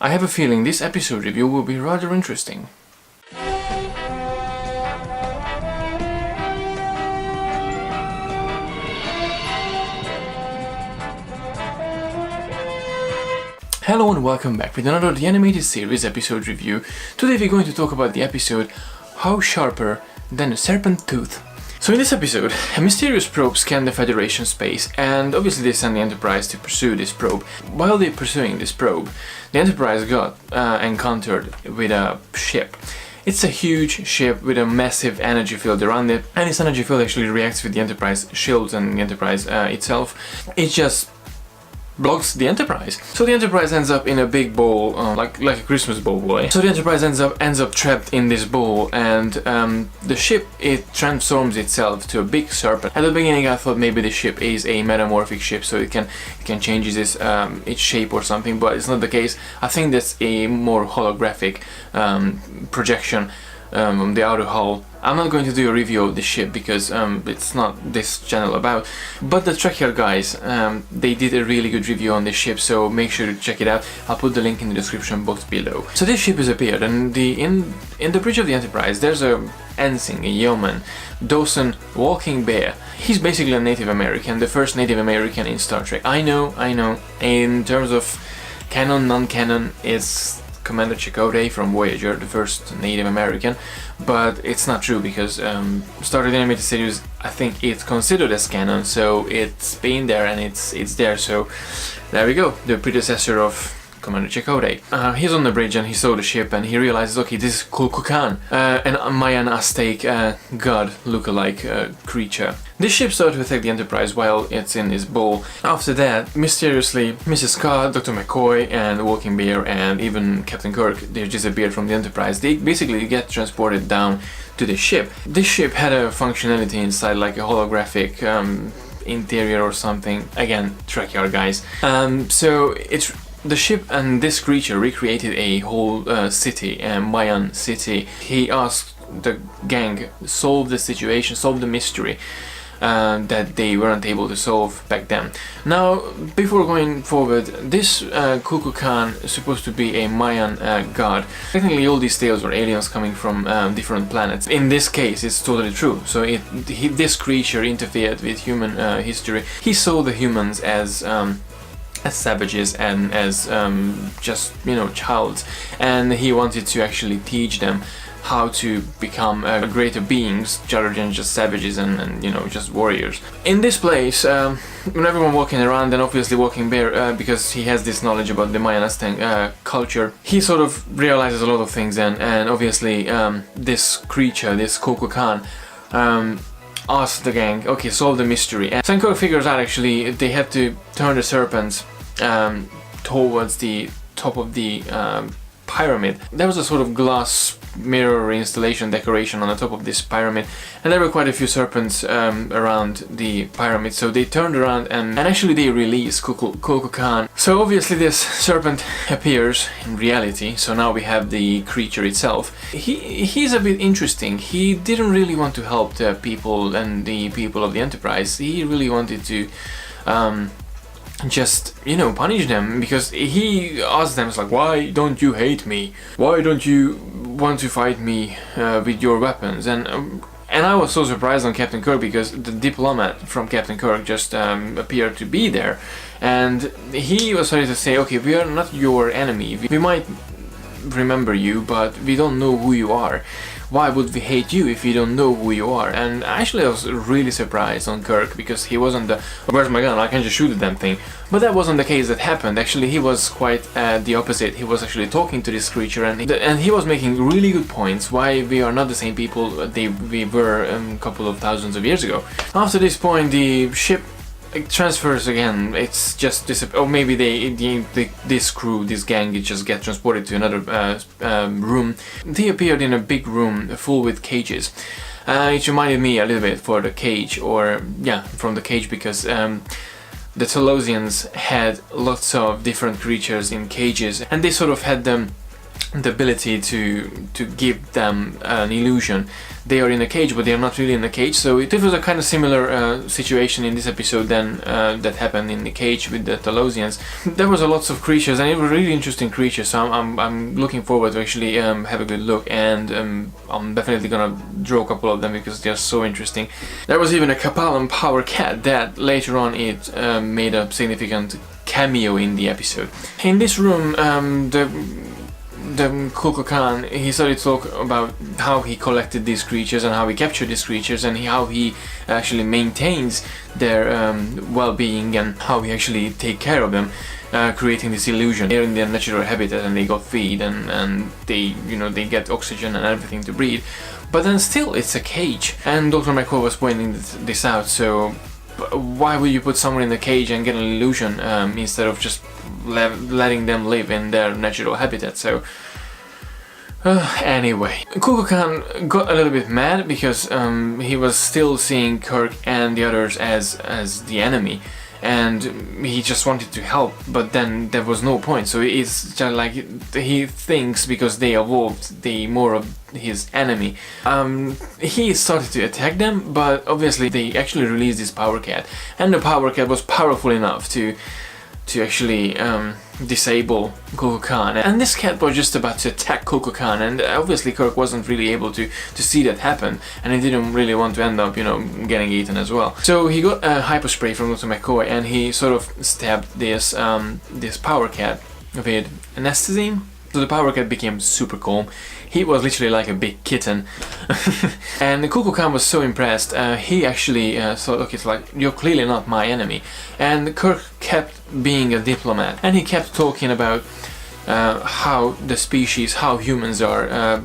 I have a feeling this episode review will be rather interesting. Hello and welcome back with another The Animated Series episode review. Today we're going to talk about the episode How Sharper Than a Serpent Tooth. So in this episode, a mysterious probe scanned the Federation space, and obviously they sent the Enterprise to pursue this probe. While they're pursuing this probe, the Enterprise got encountered with a ship. It's a huge ship with a massive energy field around it, and this energy field actually reacts with the Enterprise shields and the Enterprise itself. It just blocks the Enterprise. So the Enterprise ends up in a big bowl, like a Christmas bowl boy. So the Enterprise ends up trapped in this bowl, and the ship, it transforms itself to a big serpent. At the beginning I thought maybe the ship is a metamorphic ship, so it can change its shape or something, but it's not the case. I think that's a more holographic projection on the outer hull. I'm not going to do a review of the ship because it's not this channel about, but the Trekker guys, they did a really good review on this ship, so make sure to check it out. I'll put the link in the description box below. So this ship has appeared, and in the bridge of the Enterprise there's a Ensign, a yeoman, Dawson Walking Bear. He's basically a Native American, the first Native American in Star Trek. I know, in terms of canon, non-canon, it's Commander Chakotay from Voyager, the first Native American, but it's not true because Star Trek Animated Series, I think it's considered as canon, so it's been there and it's there, so there we go, the predecessor of Commander Chakotay. He's on the bridge and he saw the ship and he realizes, okay, this is Kulkukan, a Mayan-Aztec god look-alike creature. This ship started to attack the Enterprise while it's in this bowl. After that, mysteriously, Mrs. Scott, Dr. McCoy, and Walking Bear, and even Captain Kirk, they disappeared from the Enterprise. They basically get transported down to the ship. This ship had a functionality inside, like a holographic interior or something. Again, Trekker guys. So it's the ship and this creature recreated a whole city, a Mayan city. He asked the gang to solve the situation, solve the mystery that they weren't able to solve back then. Now, before going forward, this Kulkukan is supposed to be a Mayan god. Technically, all these tales were aliens coming from different planets. In this case, it's totally true. So this creature interfered with human history. He saw the humans as savages and as just, childs, and he wanted to actually teach them how to become greater beings rather than just savages and just warriors. In this place, when everyone walking around, and obviously Walking Bear, because he has this knowledge about the Mayan-Aztec culture, he sort of realizes a lot of things, and obviously this creature, this Kulkukan, asks the gang, okay, solve the mystery. And Sanko figures out actually they have to turn the serpents towards the top of the pyramid. There was a sort of glass mirror installation decoration on the top of this pyramid, and there were quite a few serpents around the pyramid, so they turned around and actually they released Kulkukan. So obviously this serpent appears in reality, so now we have the creature itself. He's a bit interesting. He didn't really want to help the people and the people of the Enterprise. He really wanted to just punish them, because he asked them, it's like, why don't you hate me? Why don't you want to fight me with your weapons? And I was so surprised on Captain Kirk, because the diplomat from Captain Kirk just appeared to be there, and he was starting to say, okay, we are not your enemy, we might remember you, but we don't know who you are. Why would we hate you if we don't know who you are? And actually I was really surprised on Kirk, because he wasn't the, where's my gun, I can just shoot the damn thing. But that wasn't the case that happened. Actually he was quite the opposite. He was actually talking to this creature, and he was making really good points why we are not the same people we were a couple of thousands of years ago. After this point, the ship transfers again. It's just maybe this crew, this gang, it just get transported to another room. They appeared in a big room full with cages. It reminded me a little bit for the cage, or from the cage, because the Talosians had lots of different creatures in cages, and they sort of had them the ability to give them an illusion. They are in a cage, but they are not really in a cage. So it was a kind of similar situation in this episode than that happened in the cage with the Talosians. There was a lots of creatures, and it were really interesting creatures. So I'm looking forward to actually have a good look, and I'm definitely gonna draw a couple of them because they're so interesting. There was even a Kapalan power cat that later on it made a significant cameo in the episode. In this room, the Kulkukan, he started to talk about how he collected these creatures and how he captured these creatures and how he actually maintains their well-being and how he actually take care of them, creating this illusion. They're in their natural habitat and they got feed and they, you know, they get oxygen and everything to breathe, but then still it's a cage. And Dr. McCoy was pointing this out. So why would you put someone in a cage and get an illusion instead of just letting them live in their natural habitat? So anyway, Kulkukan got a little bit mad because he was still seeing Kirk and the others as the enemy, and he just wanted to help, but then there was no point. So it's just like he thinks because they evolved, they more of his enemy. He started to attack them, but obviously they actually released this power cat, and the power cat was powerful enough to actually disable Kulkukan. And this cat was just about to attack Kulkukan, and obviously Kirk wasn't really able to see that happen, and he didn't really want to end up, you know, getting eaten as well. So he got a hyper spray from Dr. McCoy, and he sort of stabbed this this power cat with anesthetine. So the power cat became super calm. He was literally like a big kitten. And the Kulkukan was so impressed, he actually thought, okay, it's like, you're clearly not my enemy. And Kirk kept being a diplomat, and he kept talking about how the species, how humans are,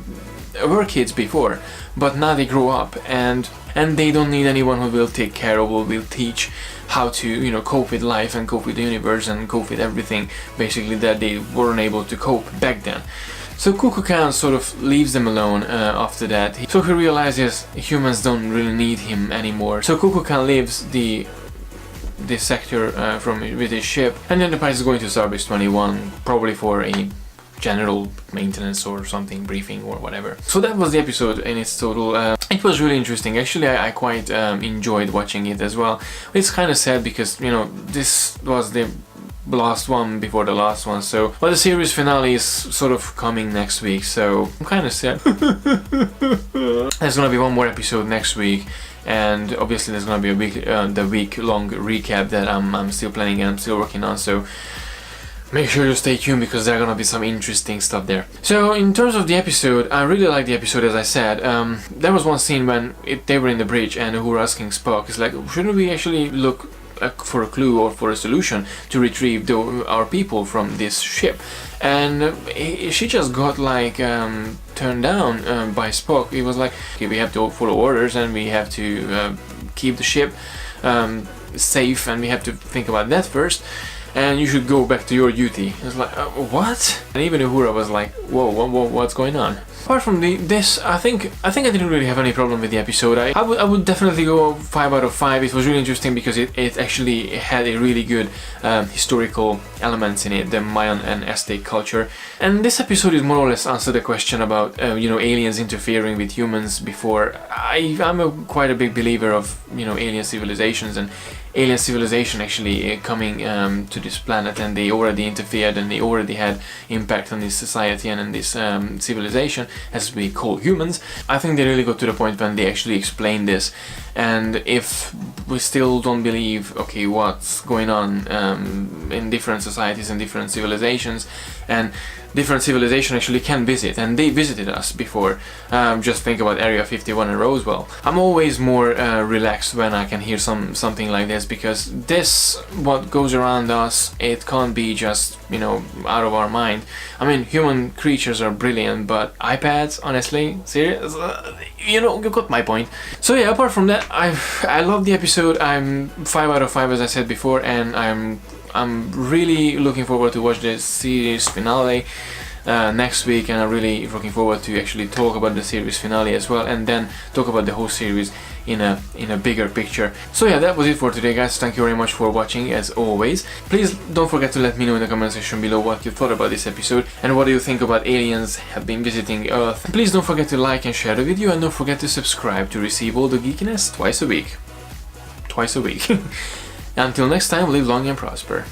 were kids before, but now they grow up and they don't need anyone who will take care of, who will teach how to, you know, cope with life and cope with the universe and cope with everything, basically, that they weren't able to cope back then. So Kulkukan sort of leaves them alone after that. So he realizes humans don't really need him anymore. So Kulkukan leaves this sector with his ship, and the Enterprise is going to Starbase 21, probably for a general maintenance or something, briefing or whatever. So that was the episode in its total. It was really interesting. Actually, I quite enjoyed watching it as well. It's kind of sad because, you know, this was the last one before the last one, so well, the series finale is sort of coming next week, so I'm kind of sad. There's gonna be one more episode next week, and obviously there's gonna be a week, the week-long recap that I'm still planning and I'm still working on, so make sure you stay tuned because there are gonna be some interesting stuff there. So in terms of the episode, I really like the episode, as I said. There was one scene when they were in the bridge and who were asking Spock, it's like, shouldn't we actually look for a clue or for a solution to retrieve our people from this ship? And she just got like turned down by Spock. He was like, okay, we have to follow orders and we have to keep the ship safe, and we have to think about that first, and you should go back to your duty. It's like, what? And even Uhura was like, whoa, what's going on? Apart from this, I think I didn't really have any problem with the episode. I would definitely go 5 out of 5. It was really interesting because it actually had a really good historical elements in it, the Mayan and Aztec culture. And this episode is more or less answer the question about you know, aliens interfering with humans before. I'm quite a big believer of, you know, alien civilizations, and alien civilization actually coming to this planet, and they already interfered and they already had impact on this society and on this civilization, as we call humans. I think they really got to the point when they actually explained this, and if we still don't believe, okay, what's going on in different societies and different civilizations, and different civilization actually can visit, and they visited us before. Just think about Area 51 in Roswell. I'm always more relaxed when I can hear something like this, because this, what goes around us, it can't be just, you know, out of our mind. I mean, human creatures are brilliant, but iPads, honestly, serious? You know, you got my point. So yeah, apart from that, I love the episode. I'm 5 out of 5, as I said before, and I'm really looking forward to watch the series finale. next week, and I'm really looking forward to actually talk about the series finale as well, and then talk about the whole series in a bigger picture. So yeah, that was it for today, guys. Thank you very much for watching, as always. Please don't forget to let me know in the comment section below what you thought about this episode, and what do you think about aliens have been visiting Earth. Please don't forget to like and share the video, and don't forget to subscribe to receive all the geekiness twice a week. Until next time, live long and prosper.